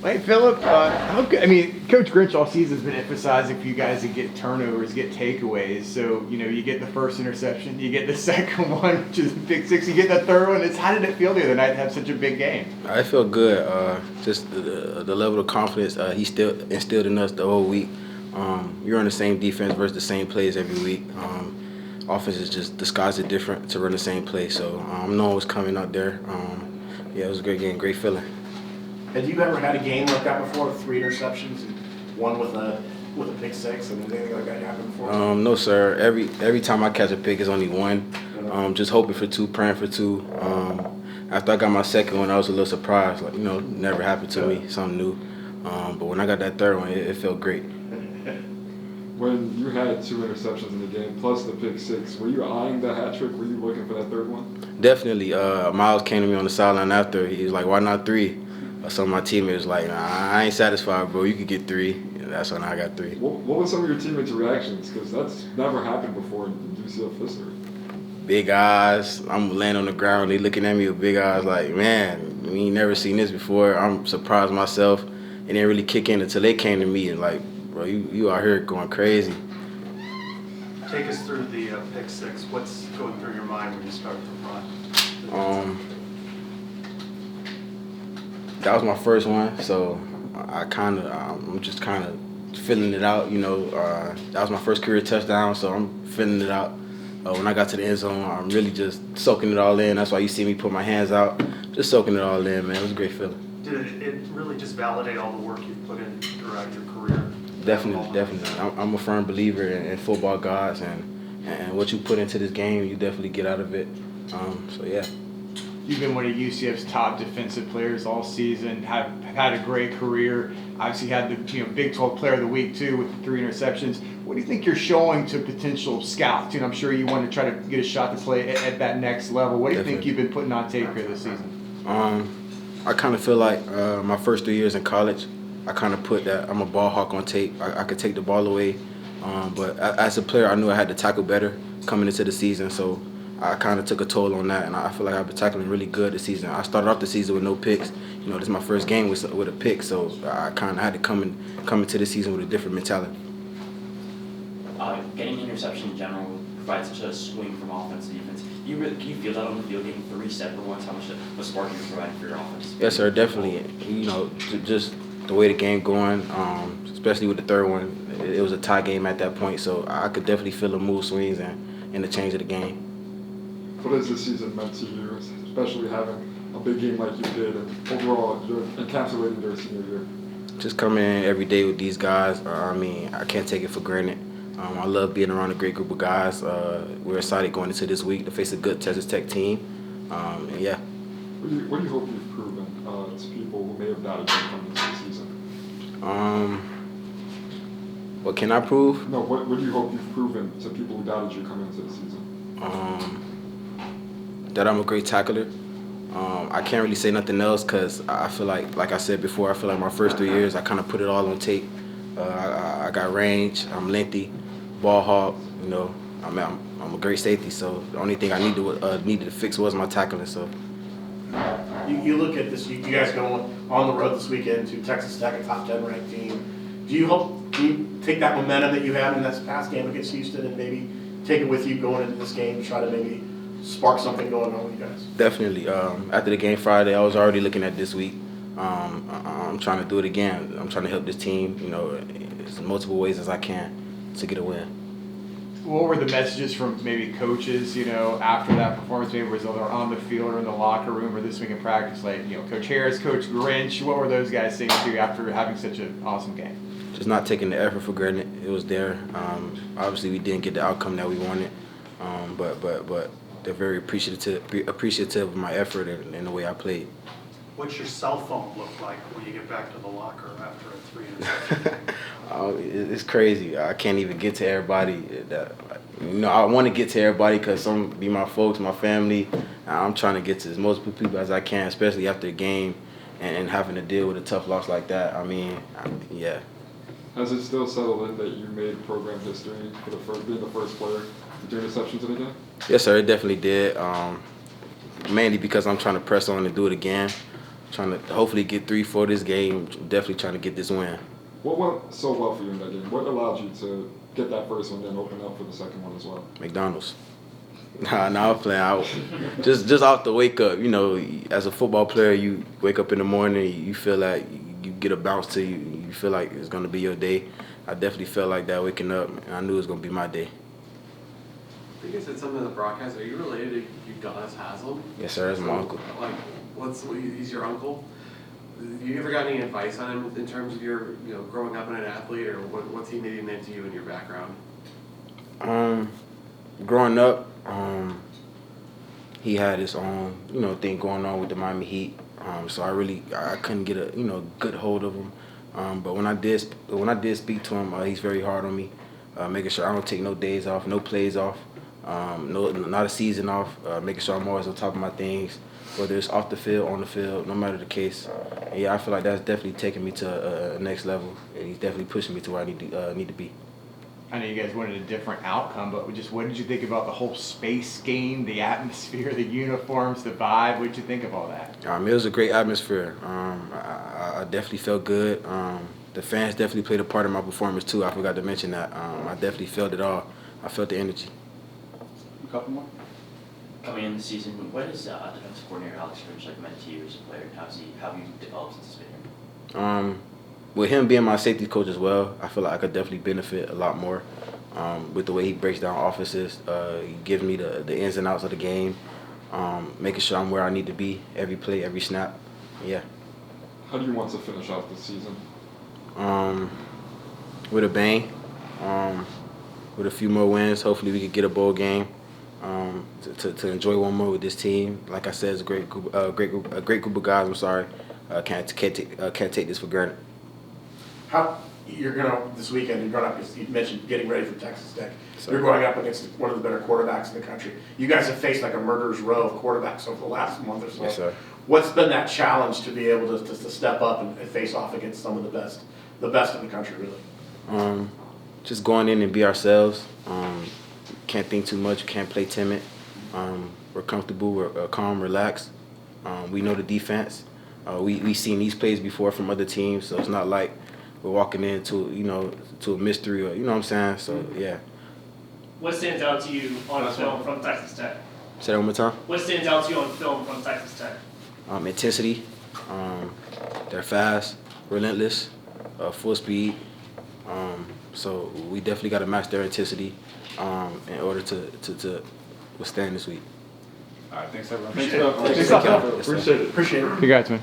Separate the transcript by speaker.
Speaker 1: Hey, Phillip, how good, I mean, Coach Grinch all season has been emphasizing for you guys to get turnovers, get takeaways. So, you get the first interception, you get the second one, which is a pick six, you get the third one. How did it feel the other night to have such a big game?
Speaker 2: I felt good. Just the level of confidence he still instilled in us the whole week. You're on the same defense versus the same plays every week. Offense is just disguised it different to run the same play. So knowing what's coming out there, yeah, it was a great game, great feeling.
Speaker 3: Have you ever had a game like that before with 3 interceptions and one with a pick six? I mean, has anything like that happened before?
Speaker 2: No, sir. Every time I catch a pick, it's only one. Just hoping for 2, praying for 2. After I got my second one, I was a little surprised. Like, never happened to me, something new. But when I got that third one, it felt great.
Speaker 4: When you had 2 interceptions in the game plus the pick six, were you eyeing the hat trick? Were you looking for that third one?
Speaker 2: Definitely. Miles came to me on the sideline after. He was like, "Why not 3?" Some of my teammates was like, "Nah, I ain't satisfied, bro. You could get 3." And that's when I got 3.
Speaker 4: What were some of your teammates' reactions? Because that's never happened before in UCF history.
Speaker 2: Big eyes. I'm laying on the ground. They looking at me with big eyes like, "Man, we ain't never seen this before." I'm surprised myself. It didn't really kick in until they came to me and like, "Bro, you out here going crazy."
Speaker 5: Take us through the pick six. What's going through your mind when you start to run?
Speaker 2: That was my first one, so I'm just kind of filling it out. That was my first career touchdown, so I'm filling it out. When I got to the end zone, I'm really just soaking it all in. That's why you see me put my hands out, just soaking it all in, man. It was a great feeling.
Speaker 5: Did it really just validate all the work you've put in throughout your career?
Speaker 2: Definitely. I'm a firm believer in football gods, and what you put into this game, you definitely get out of it. So yeah.
Speaker 1: You've been one of UCF's top defensive players all season, have had a great career. Obviously had the Big 12 Player of the Week too with the 3 interceptions. What do you think you're showing to potential scouts? I'm sure you want to try to get a shot to play at that next level. What do you think you've been putting on tape here this season?
Speaker 2: I kind of feel like my first 3 years in college, I kind of put that I'm a ball hawk on tape. I could take the ball away, but as a player, I knew I had to tackle better coming into the season. So I kind of took a toll on that, and I feel like I've been tackling really good this season. I started off the season with no picks. This is my first game with a pick, so I kind of had to come into the season with a different mentality.
Speaker 6: Getting an interception in general provides such a swing from offense to defense. Can you feel that on the field, getting 3 separate ones? How much of a spark you're providing for your offense?
Speaker 2: Yes, sir, definitely. Just the way the game going, especially with the third one, it was a tie game at that point, so I could definitely feel the move swings and the change of the game.
Speaker 4: What has this season meant to you, especially having a big game like you did, and overall you're encapsulating your senior year?
Speaker 2: Just coming in every day with these guys, I can't take it for granted. I love being around a great group of guys. We're excited going into this week to face a good Texas Tech team. And yeah.
Speaker 4: What do you hope you've proven to people who may have doubted you coming into the season?
Speaker 2: What can I prove?
Speaker 4: No, what do you hope you've proven to people who doubted you coming into the season?
Speaker 2: That I'm a great tackler. I can't really say nothing else because I feel like I said before, I feel like my first 3 years, I kind of put it all on tape. I got range, I'm lengthy, ball hawk, I'm a great safety, so the only thing I needed to fix was my tackling. So
Speaker 3: You look at this, you guys go on the road this weekend to Texas Tech, a top 10 ranked team. Do you take that momentum that you had in that past game against Houston and maybe take it with you going into this game to try to maybe spark something going on with you guys?
Speaker 2: Definitely. After the game Friday, I was already looking at this week. I'm trying to do it again. I'm trying to help this team, as multiple ways as I can to get a win.
Speaker 1: What were the messages from maybe coaches, after that performance, maybe whether they're on the field or in the locker room or this week in practice, like, Coach Harris, Coach Grinch, what were those guys saying to you after having such an awesome game?
Speaker 2: Just not taking the effort for granted. It was there. Obviously, we didn't get the outcome that we wanted, but they're very appreciative of my effort and the way I played.
Speaker 5: What's your cell phone look like when you get back to the locker after a 3 interception?
Speaker 2: It's crazy. I can't even get to everybody. I want to get to everybody because some be my folks, my family. I'm trying to get to as most people as I can, especially after a game and having to deal with a tough loss like that. Yeah.
Speaker 4: Has it still settled in that you made program history for being the first player to do interceptions in a game?
Speaker 2: Yes, sir. It definitely did. Mainly because I'm trying to press on and do it again. trying to hopefully get 3-4 this game. Definitely trying to get this win.
Speaker 4: What went so well for you in that game? What allowed you to get that first one, then open up for the second one as well?
Speaker 2: McDonald's. Nah, I'm playing out. Just off the wake up. You know, as a football player, you wake up in the morning, you feel like you get a bounce to you. You feel like it's gonna be your day. I definitely felt like that waking up, and I knew it was gonna be my day.
Speaker 7: I think you said something in the broadcast. Are you related to Udonis Haslam?
Speaker 2: Yes, sir. That's my uncle.
Speaker 7: Like, he's your uncle? You ever got any advice on him in terms of your, growing up in an athlete, or what's he maybe meant to you in your background?
Speaker 2: Growing up, he had his own, thing going on with the Miami Heat. So I couldn't get a, good hold of him. But when I did speak to him, he's very hard on me, making sure I don't take no days off, no plays off, not a season off, making sure I'm always on top of my things, whether it's off the field, on the field, no matter the case. And yeah, I feel like that's definitely taking me to a next level, and he's definitely pushing me to where I need to be.
Speaker 1: I know you guys wanted a different outcome, but just what did you think about the whole space game, the atmosphere, the uniforms, the vibe? What did you think of all that?
Speaker 2: It was a great atmosphere. I definitely felt good. The fans definitely played a part in my performance too. I forgot to mention that. I definitely felt it all. I felt the energy.
Speaker 1: A couple more.
Speaker 6: Coming in the season, what has defensive coordinator Alex Grinch meant to you as a player? How have you developed since he's been here? With him being my safety coach as well, I feel like I could definitely benefit a lot more with the way he breaks down offenses. He gives me the ins and outs of the game, making sure I'm where I need to be every play, every snap. Yeah.
Speaker 4: How do you want to finish off the season?
Speaker 2: With a bang, with a few more wins. Hopefully we could get a bowl game to enjoy one more with this team. Like I said, it's a great group of guys. I'm sorry, can't take this for granted.
Speaker 3: How you're this weekend? You're going up. You mentioned getting ready for Texas Tech.
Speaker 2: So,
Speaker 3: you're going up against one of the better quarterbacks in the country. You guys have faced like a murderer's row of quarterbacks over the last month or so.
Speaker 2: Yes, sir.
Speaker 3: What's been that challenge to be able to step up and face off against some of the best in the country, really?
Speaker 2: Just going in and be ourselves. Can't think too much. Can't play timid. We're comfortable. We're calm, relaxed. We know the defense. We've seen these plays before from other teams, so it's not like we're walking into to a mystery, or you know what I'm saying. So yeah.
Speaker 8: What stands out to you on film from Texas Tech?
Speaker 2: Say that one more time.
Speaker 8: What stands out to you on film from Texas Tech?
Speaker 2: Intensity. They're fast, relentless, full speed. So we definitely got to match their intensity in order to withstand this week.
Speaker 1: All right, thanks everyone.
Speaker 4: Thanks,
Speaker 1: Appreciate it.
Speaker 4: Phillip.
Speaker 1: Thanks, Phillip.
Speaker 4: Appreciate it.
Speaker 3: Appreciate it.
Speaker 1: Congrats, man.